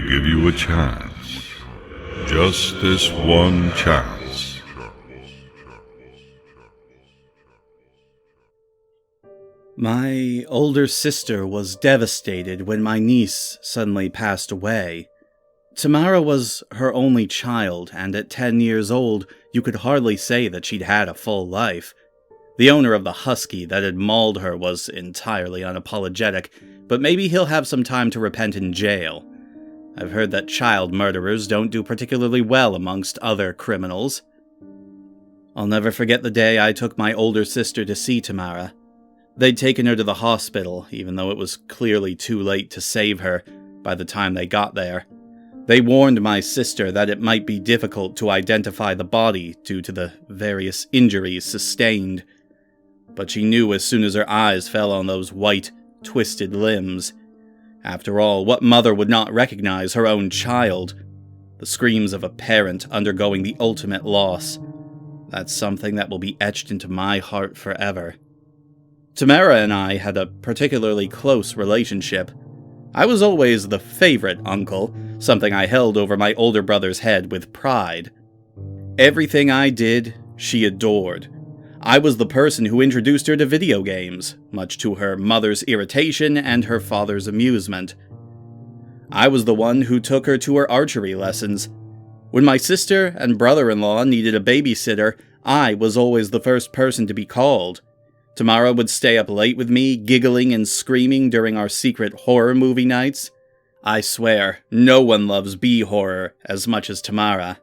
give you a chance. Just this one chance. My older sister was devastated when my niece suddenly passed away. Tamara was her only child, and at 10 years old, you could hardly say that she'd had a full life. The owner of the husky that had mauled her was entirely unapologetic, but maybe he'll have some time to repent in jail. I've heard that child murderers don't do particularly well amongst other criminals. I'll never forget the day I took my older sister to see Tamara. They'd taken her to the hospital, even though it was clearly too late to save her by the time they got there. They warned my sister that it might be difficult to identify the body due to the various injuries sustained. But she knew as soon as her eyes fell on those white, twisted limbs. After all, what mother would not recognize her own child? The screams of a parent undergoing the ultimate loss. That's something that will be etched into my heart forever. Tamara and I had a particularly close relationship. I was always the favorite uncle, something I held over my older brother's head with pride. Everything I did, she adored. I was the person who introduced her to video games, much to her mother's irritation and her father's amusement. I was the one who took her to her archery lessons. When my sister and brother-in-law needed a babysitter, I was always the first person to be called. Tamara would stay up late with me, giggling and screaming during our secret horror movie nights. I swear, no one loves B-horror as much as Tamara.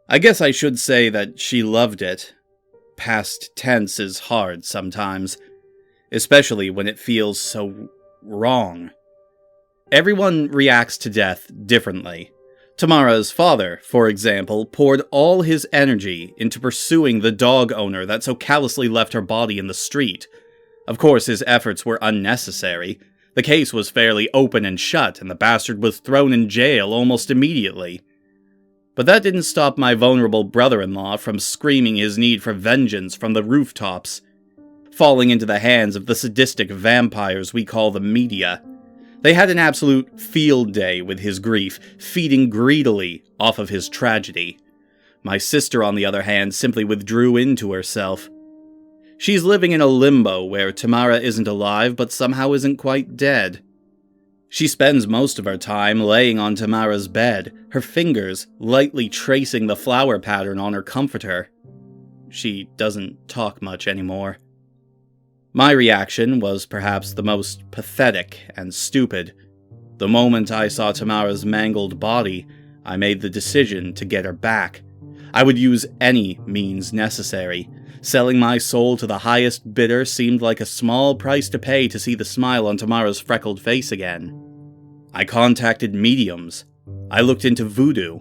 I guess I should say that she loved it. Past tense is hard sometimes, especially when it feels so wrong. Everyone reacts to death differently. Tamara's father, for example, poured all his energy into pursuing the dog owner that so callously left her body in the street. Of course, his efforts were unnecessary. The case was fairly open and shut, and the bastard was thrown in jail almost immediately. But that didn't stop my vulnerable brother-in-law from screaming his need for vengeance from the rooftops, falling into the hands of the sadistic vampires we call the media. They had an absolute field day with his grief, feeding greedily off of his tragedy. My sister, on the other hand, simply withdrew into herself. She's living in a limbo where Tamara isn't alive but somehow isn't quite dead. She spends most of her time laying on Tamara's bed, her fingers lightly tracing the flower pattern on her comforter. She doesn't talk much anymore. My reaction was perhaps the most pathetic and stupid. The moment I saw Tamara's mangled body, I made the decision to get her back. I would use any means necessary. Selling my soul to the highest bidder seemed like a small price to pay to see the smile on Tamara's freckled face again. I contacted mediums. I looked into voodoo.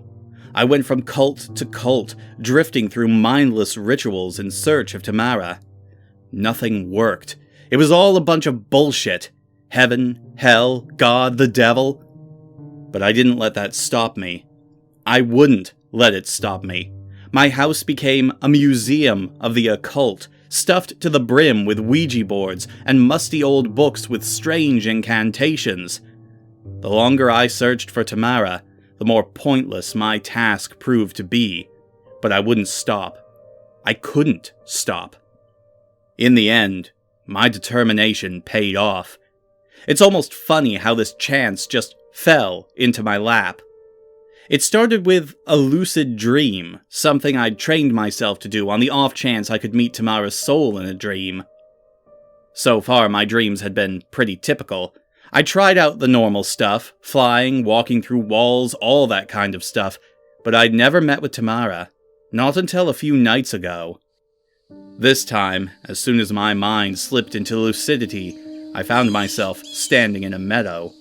I went from cult to cult, drifting through mindless rituals in search of Tamara. Nothing worked. It was all a bunch of bullshit. Heaven, hell, God, the devil. But I didn't let that stop me. I wouldn't let it stop me. My house became a museum of the occult, stuffed to the brim with Ouija boards and musty old books with strange incantations. The longer I searched for Tamara, the more pointless my task proved to be. But I wouldn't stop. I couldn't stop. In the end, my determination paid off. It's almost funny how this chance just fell into my lap. It started with a lucid dream, something I'd trained myself to do on the off chance I could meet Tamara's soul in a dream. So far, my dreams had been pretty typical. I tried out the normal stuff, flying, walking through walls, all that kind of stuff, but I'd never met with Tamara, not until a few nights ago. This time, as soon as my mind slipped into lucidity, I found myself standing in a meadow.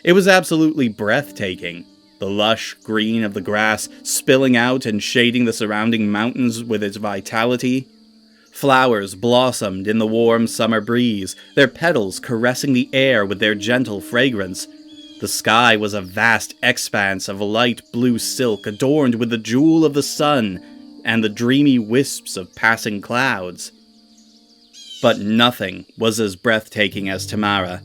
It was absolutely breathtaking. The lush green of the grass spilling out and shading the surrounding mountains with its vitality. Flowers blossomed in the warm summer breeze, their petals caressing the air with their gentle fragrance. The sky was a vast expanse of light blue silk adorned with the jewel of the sun and the dreamy wisps of passing clouds. But nothing was as breathtaking as Tamara.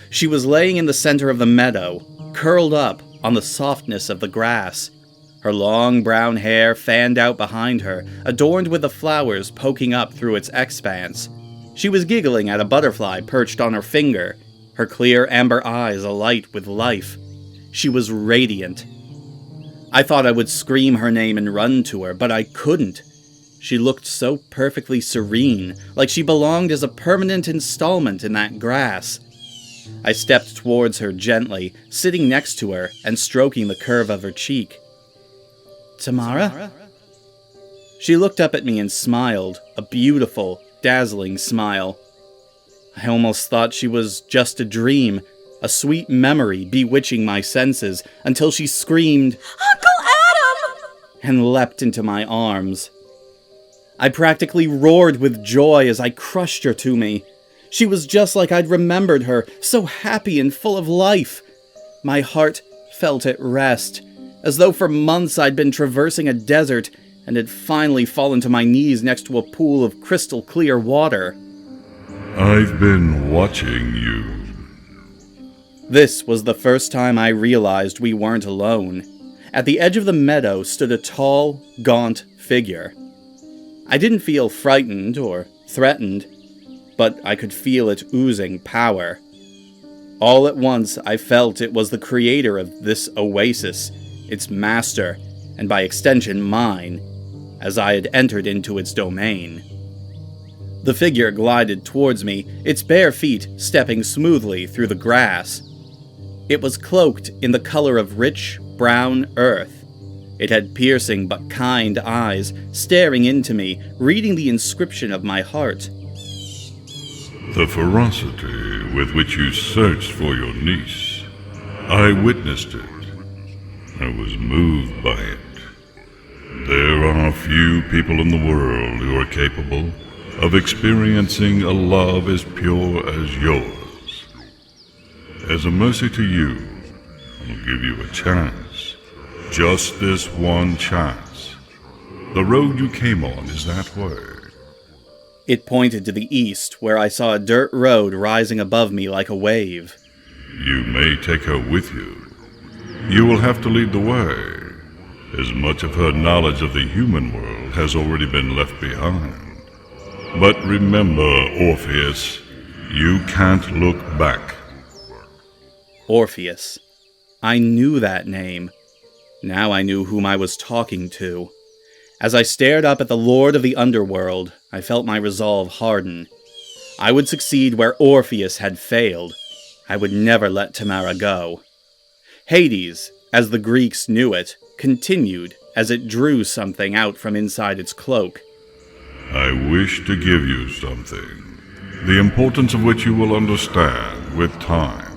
She was laying in the center of the meadow, curled up on the softness of the grass. Her long brown hair fanned out behind her, adorned with the flowers poking up through its expanse. She was giggling at a butterfly perched on her finger, her clear amber eyes alight with life. She was radiant. I thought I would scream her name and run to her, but I couldn't. She looked so perfectly serene, like she belonged as a permanent installment in that grass. I stepped towards her gently, sitting next to her and stroking the curve of her cheek. "Tamara?" She looked up at me and smiled, a beautiful, dazzling smile. I almost thought she was just a dream, a sweet memory bewitching my senses, until she screamed, "Uncle Adam!" and leapt into my arms. I practically roared with joy as I crushed her to me. She was just like I'd remembered her, so happy and full of life. My heart felt at rest, as though for months I'd been traversing a desert and had finally fallen to my knees next to a pool of crystal clear water. I've been watching you. This was the first time I realized we weren't alone. At the edge of the meadow stood a tall, gaunt figure. I didn't feel frightened or threatened, but I could feel it oozing power. All at once, I felt it was the creator of this oasis, its master, and by extension mine, as I had entered into its domain. The figure glided towards me, its bare feet stepping smoothly through the grass. It was cloaked in the color of rich, brown earth. It had piercing but kind eyes, staring into me, reading the inscription of my heart. The ferocity with which you searched for your niece, I witnessed it. I was moved by it. There are few people in the world who are capable of experiencing a love as pure as yours. As a mercy to you, I'll give you a chance. Just this one chance. The road you came on is that way. It pointed to the east, where I saw a dirt road rising above me like a wave. You may take her with you. You will have to lead the way, as much of her knowledge of the human world has already been left behind. But remember, Orpheus, you can't look back. Orpheus. I knew that name. Now I knew whom I was talking to. As I stared up at the Lord of the Underworld, I felt my resolve harden. I would succeed where Orpheus had failed. I would never let Tamara go. Hades, as the Greeks knew it, continued as it drew something out from inside its cloak. I wish to give you something, the importance of which you will understand with time.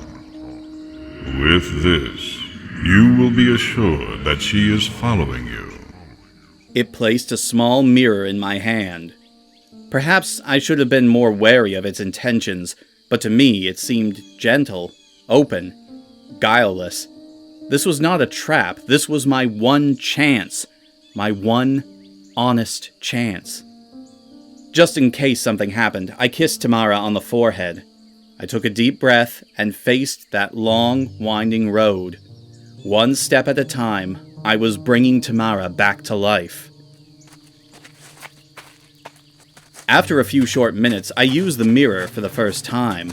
With this, you will be assured that she is following you. It placed a small mirror in my hand. Perhaps I should have been more wary of its intentions, but to me it seemed gentle, open, guileless. This was not a trap. This was my one chance. My one honest chance. Just in case something happened, I kissed Tamara on the forehead. I took a deep breath and faced that long, winding road. One step at a time, I was bringing Tamara back to life. After a few short minutes, I used the mirror for the first time.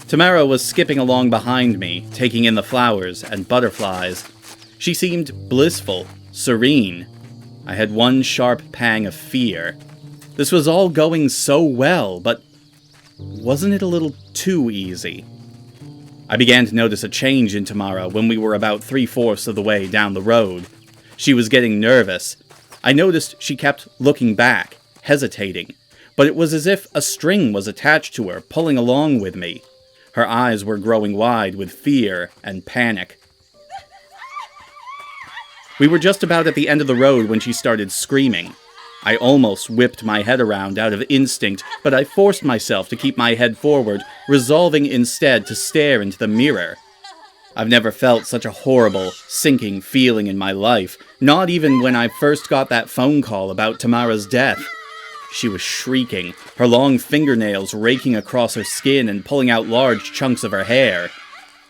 Tamara was skipping along behind me, taking in the flowers and butterflies. She seemed blissful, serene. I had one sharp pang of fear. This was all going so well, but wasn't it a little too easy? I began to notice a change in Tamara when we were about 3/4 of the way down the road. She was getting nervous. I noticed she kept looking back, hesitating, but it was as if a string was attached to her, pulling along with me. Her eyes were growing wide with fear and panic. We were just about at the end of the road when she started screaming. I almost whipped my head around out of instinct, but I forced myself to keep my head forward, resolving instead to stare into the mirror. I've never felt such a horrible, sinking feeling in my life, not even when I first got that phone call about Tamara's death. She was shrieking, her long fingernails raking across her skin and pulling out large chunks of her hair.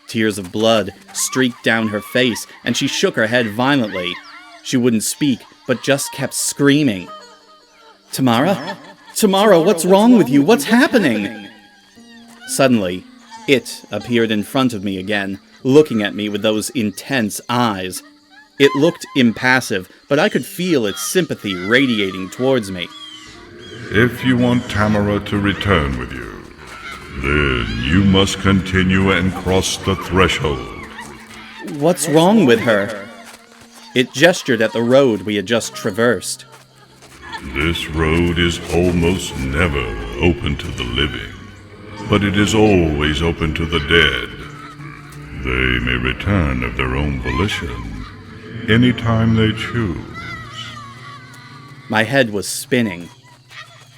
Tears of blood streaked down her face, and she shook her head violently. She wouldn't speak, but just kept screaming. Tamara? Tamara, what's wrong with you? What's happening? Suddenly, it appeared in front of me again, looking at me with those intense eyes. It looked impassive, but I could feel its sympathy radiating towards me. If you want Tamara to return with you, then you must continue and cross the threshold. What's wrong with her? It gestured at the road we had just traversed. This road is almost never open to the living, but it is always open to the dead. They may return of their own volition, anytime they choose. My head was spinning.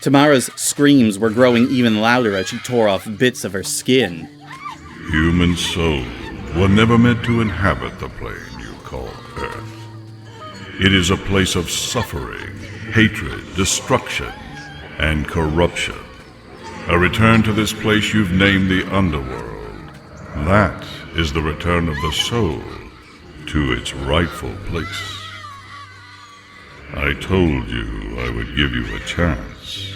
Tamara's screams were growing even louder as she tore off bits of her skin. Human souls were never meant to inhabit the plane you call Earth. It is a place of suffering, hatred, destruction, and corruption. A return to this place you've named the Underworld. That is the return of the soul to its rightful place. I told you I would give you a chance.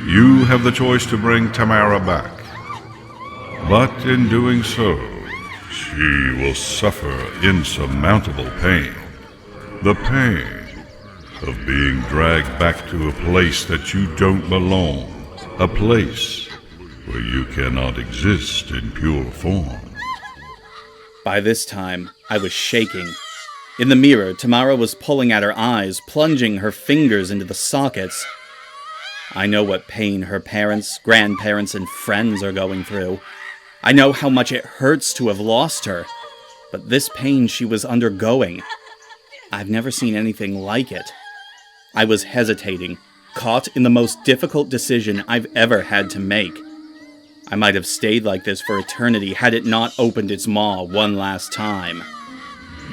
You have the choice to bring Tamara back. But in doing so, she will suffer insurmountable pain. The pain of being dragged back to a place that you don't belong. A place where you cannot exist in pure form. By this time, I was shaking. In the mirror, Tamara was pulling at her eyes, plunging her fingers into the sockets. I know what pain her parents, grandparents, and friends are going through. I know how much it hurts to have lost her. But this pain she was undergoing, I've never seen anything like it. I was hesitating, caught in the most difficult decision I've ever had to make. I might have stayed like this for eternity had it not opened its maw one last time.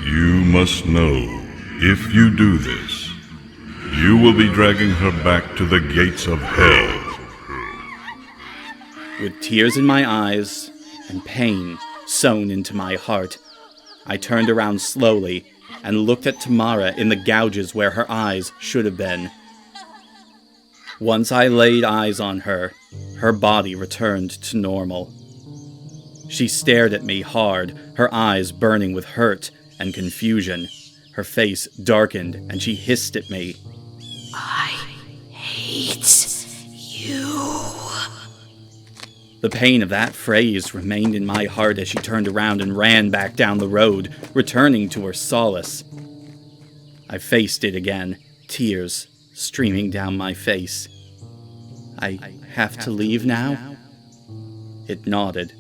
You must know, if you do this, you will be dragging her back to the gates of hell. With tears in my eyes and pain sewn into my heart, I turned around slowly and looked at Tamara in the gouges where her eyes should have been. Once I laid eyes on her, her body returned to normal. She stared at me hard, her eyes burning with hurt and confusion. Her face darkened, and she hissed at me. I hate you. The pain of that phrase remained in my heart as she turned around and ran back down the road, returning to her solace. I faced it again, tears streaming down my face. I have to leave now? It nodded.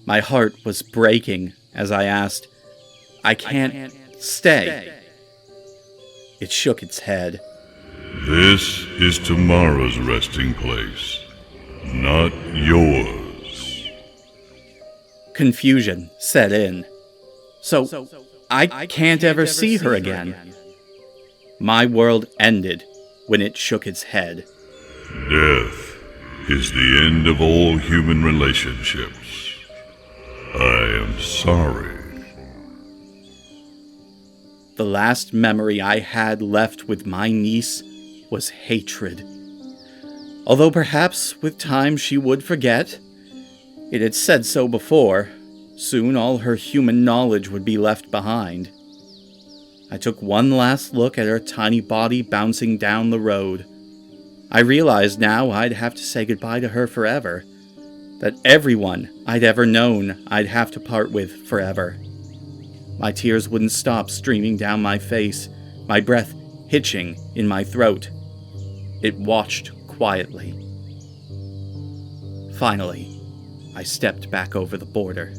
My heart was breaking as I asked, I can't stay. It shook its head. This is tomorrow's resting place, not yours. Confusion set in. So, I can't ever see her again. My world ended when it shook its head. Death is the end of all human relationships. I am sorry. The last memory I had left with my niece was hatred. Although perhaps with time she would forget. It had said so before. Soon all her human knowledge would be left behind. I took one last look at her tiny body bouncing down the road. I realized now I'd have to say goodbye to her forever. That everyone I'd ever known I'd have to part with forever. My tears wouldn't stop streaming down my face, my breath hitching in my throat. It watched quietly. Finally, I stepped back over the border.